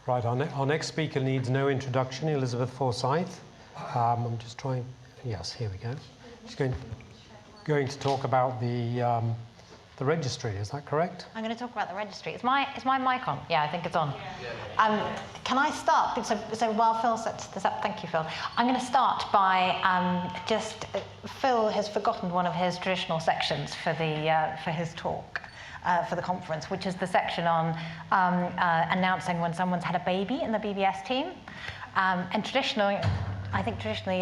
Right, our next speaker needs no introduction, Elizabeth Forsythe. I'm just trying, yes, here we go. She's going to talk about the registry, is that correct? I'm going to talk about the registry. Is my mic on? Yeah, I think it's on. Can I start? So while Phil sets this up, thank you, Phil. I'm going to start by Phil has forgotten one of his traditional sections for his talk. For the conference, which is the section on announcing when someone's had a baby in the BBS team. And traditionally,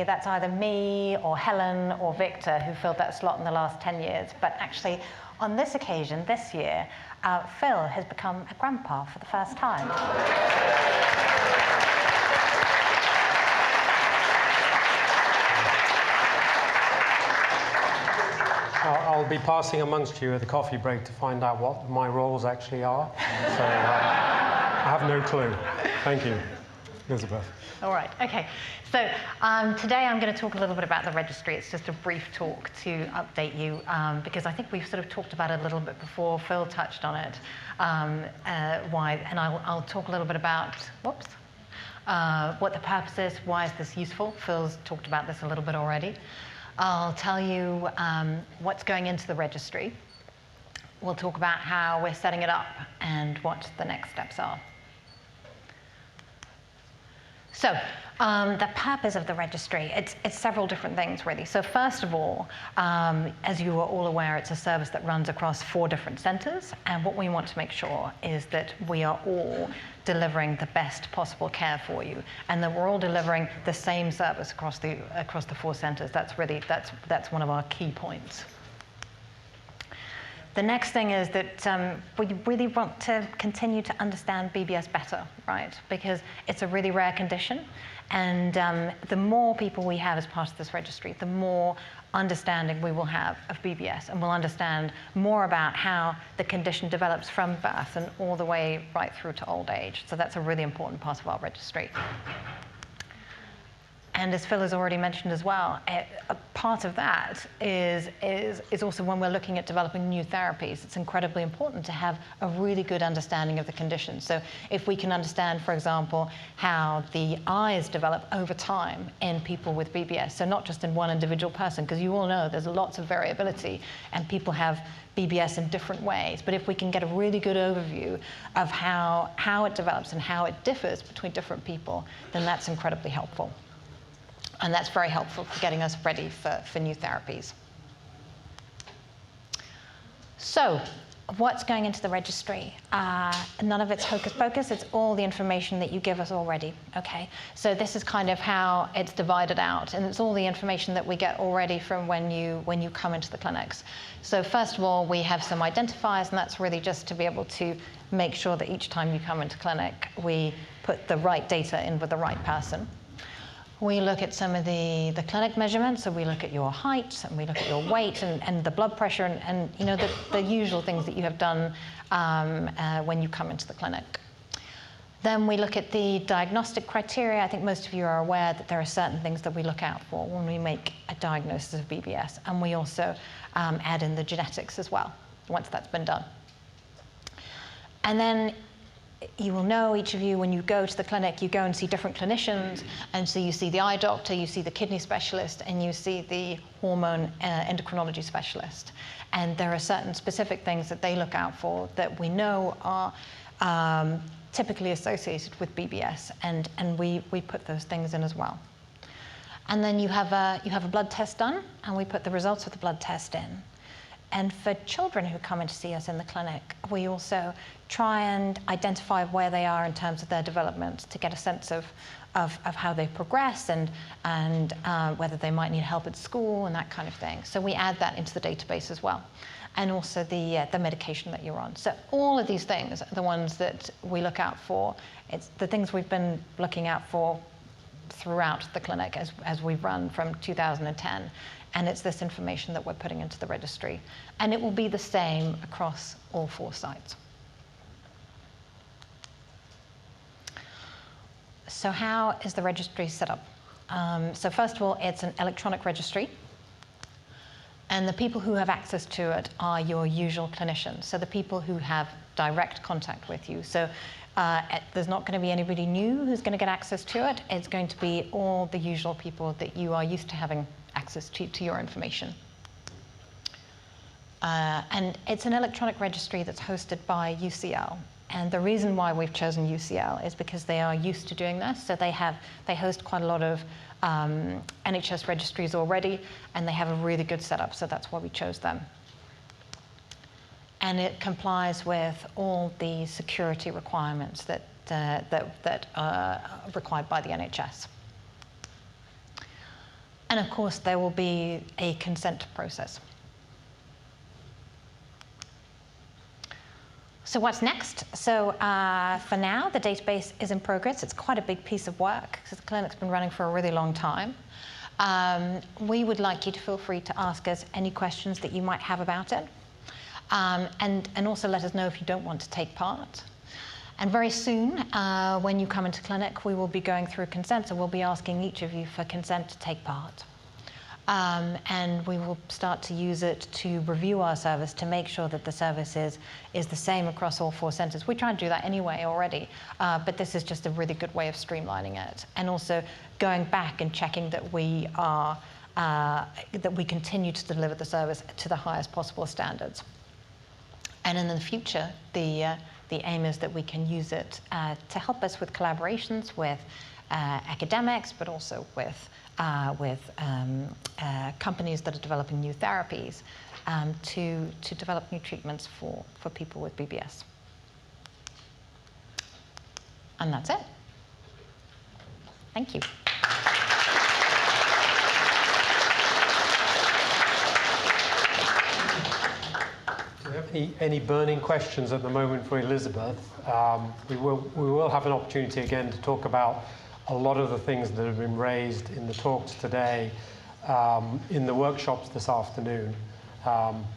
that's either me or Helen or Victor who filled that slot in the last 10 years. But actually, on this occasion, this year, Phil has become a grandpa for the first time. I'll be passing amongst you at the coffee break to find out what my roles actually are. So I have no clue. Thank you, Elizabeth. All right, okay. So today I'm going to talk a little bit about the registry. It's just a brief talk to update you because I think we've sort of talked about it a little bit before. Phil touched on it. And I'll talk a little bit about, what the purpose is, why is this useful. Phil's talked about this a little bit already. I'll tell you what's going into the registry. We'll talk about how we're setting it up and what the next steps are. So the purpose of the registry, it's several different things, really. So first of all, as you are all aware, it's a service that runs across 4 different centres. And what we want to make sure is that we are all delivering the best possible care for you, and that we're all delivering the same service across the 4 centres. That's one of our key points. The next thing is that we really want to continue to understand BBS better, right? Because it's a really rare condition, and the more people we have as part of this registry, the more understanding we will have of BBS, and we'll understand more about how the condition develops from birth and all the way right through to old age. So that's a really important part of our registry. And as Phil has already mentioned as well, a part of that is also when we're looking at developing new therapies, it's incredibly important to have a really good understanding of the condition. So if we can understand, for example, how the eyes develop over time in people with BBS, so not just in one individual person, because you all know there's lots of variability and people have BBS in different ways. But if we can get a really good overview of how it develops and how it differs between different people, then that's incredibly helpful. And that's very helpful for getting us ready for new therapies. So what's going into the registry? None of it's hocus pocus. It's all the information that you give us already. Okay. So this is kind of how it's divided out, and it's all the information that we get already from when you come into the clinics. So first of all, we have some identifiers, and that's really just to be able to make sure that each time you come into clinic, we put the right data in with the right person. We look at some of the clinic measurements, so we look at your height, and we look at your weight, and the blood pressure, and you know, the usual things that you have done when you come into the clinic. Then we look at the diagnostic criteria. I think most of you are aware that there are certain things that we look out for when we make a diagnosis of BBS, and we also add in the genetics as well, once that's been done. And then you will know, each of you, when you go to the clinic, you go and see different clinicians, and so you see the eye doctor, you see the kidney specialist, and you see the hormone endocrinology specialist. And there are certain specific things that they look out for that we know are typically associated with BBS, and we put those things in as well. And then you have a blood test done, and we put the results of the blood test in. And for children who come in to see us in the clinic, we also try and identify where they are in terms of their development to get a sense of how they progress and whether they might need help at school and that kind of thing. So we add that into the database as well. And also the medication that you're on. So all of these things are the ones that we look out for. It's the things we've been looking out for throughout the clinic as we've run from 2010. And it's this information that we're putting into the registry. And it will be the same across all 4 sites. So how is the registry set up? So first of all, it's an electronic registry. And the people who have access to it are your usual clinicians, so the people who have direct contact with you. So There's not going to be anybody new who's going to get access to it. It's going to be all the usual people that you are used to having access to your information. And it's an electronic registry that's hosted by UCL. And the reason why we've chosen UCL is because they are used to doing this. So they host quite a lot of NHS registries already, and they have a really good setup. So that's why we chose them. And it complies with all the security requirements that are required by the NHS. And of course, there will be a consent process. So what's next? So for now, the database is in progress. It's quite a big piece of work because the clinic's been running for a really long time. We would like you to feel free to ask us any questions that you might have about it. And also let us know if you don't want to take part. And very soon, when you come into clinic, we will be going through consent, so we'll be asking each of you for consent to take part. And we will start to use it to review our service to make sure that the service is the same across all 4 centres. We try and do that anyway already, but this is just a really good way of streamlining it. And also going back and checking that we continue to deliver the service to the highest possible standards. And in the future, the aim is that we can use it to help us with collaborations with academics, but also with companies that are developing new therapies to develop new treatments for people with BBS. And that's it. Thank you. Do you have any burning questions at the moment for Elizabeth? We will have an opportunity again to talk about a lot of the things that have been raised in the talks today, in the workshops this afternoon.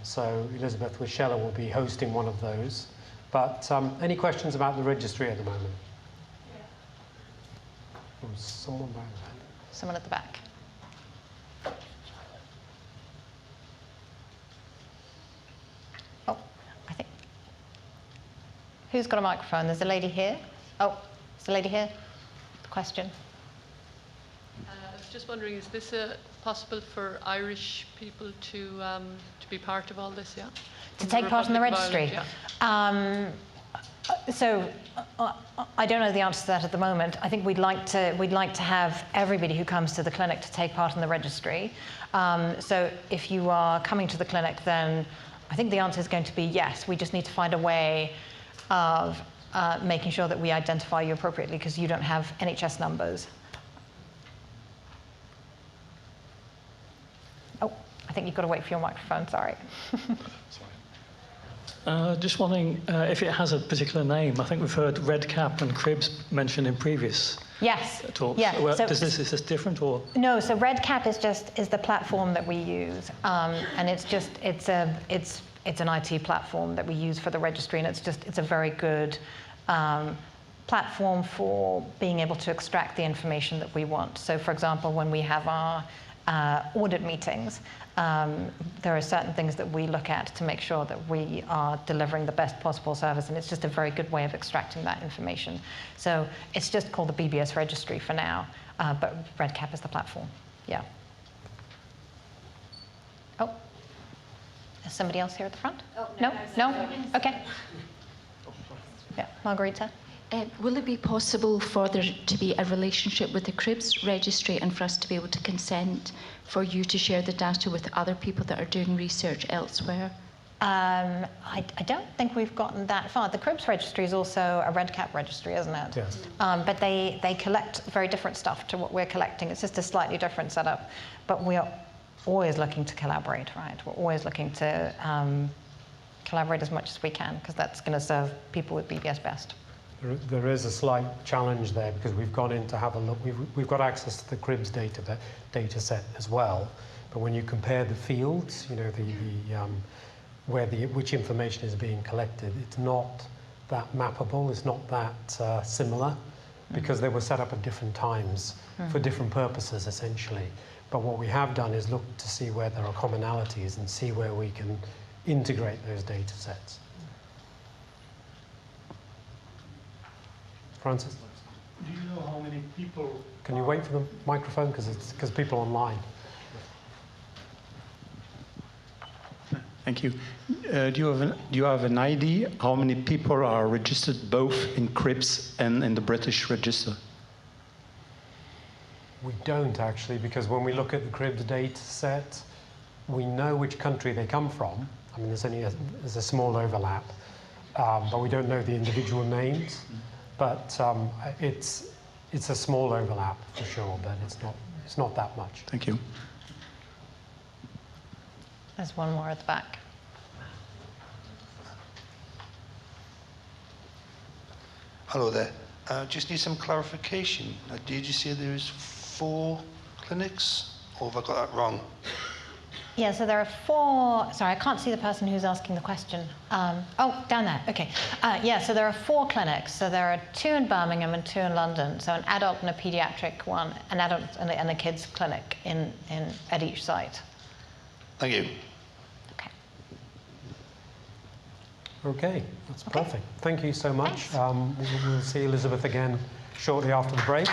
So Elizabeth Wischella will be hosting one of those. But any questions about the registry at the moment? Yeah. Someone back there. Someone at the back. Oh, I think. Who's got a microphone? There's a lady here. Oh, there's a lady here. Question. I was just wondering, is this possible for Irish people to be part of all this? Yeah. To take part in the registry. Yeah. So I don't know the answer to that at the moment. I think we'd like to have everybody who comes to the clinic to take part in the registry. So if you are coming to the clinic, then I think the answer is going to be yes. We just need to find a way of making sure that we identify you appropriately because you don't have NHS numbers. Oh, I think you've got to wait for your microphone, sorry. Just wondering if it has a particular name. I think we've heard REDCap and CRIBS mentioned in previous talks. Yeah. Well, So, is this different or? No, so REDCap is the platform that we use, and it's an IT platform that we use for the registry, and it's a very good platform for being able to extract the information that we want. So, for example, when we have our audit meetings, there are certain things that we look at to make sure that we are delivering the best possible service, and it's just a very good way of extracting that information. So it's just called the BBS Registry for now, but REDCap is the platform. Yeah. Oh, is somebody else here at the front? Oh, no? Okay. Yeah, Margarita. Will it be possible for there to be a relationship with the CRIBS registry and for us to be able to consent for you to share the data with other people that are doing research elsewhere? I don't think we've gotten that far. The CRIBS registry is also a REDCap registry, isn't it? Yes. But they collect very different stuff to what we're collecting. It's just a slightly different setup. But we are always looking to collaborate, right? We're always looking to collaborate as much as we can because that's going to serve people with BBS best. There is a slight challenge there because we've gone in to have a look. We've got access to the CRIBS data set as well. But when you compare the fields, you know, which information is being collected, it's not that mappable. It's not that similar because they were set up at different times for different purposes, essentially. But what we have done is look to see where there are commonalities and see where we can integrate those data sets. Francis? Do you know how many people? Can you wait for the microphone because people online? Thank you. Do you have an idea how many people are registered both in CRIBS and in the British Register? We don't actually, because when we look at the CRIBS data set, we know which country they come from. I mean, there's a small overlap, but we don't know the individual names. But it's a small overlap for sure, but it's not that much. Thank you. There's one more at the back. Hello there. Just need some clarification. Did you say there's 4 clinics, or have I got that wrong? Yeah, so there are 4, sorry, I can't see the person who's asking the question. Oh, down there, okay. Yeah, so there are 4 clinics. So there are 2 in Birmingham and 2 in London. So an adult and a pediatric one, an adult and a kids clinic at each site. Thank you. Okay. Okay, that's Okay. perfect. Thank you so much. Thanks. We'll see Elizabeth again shortly after the break.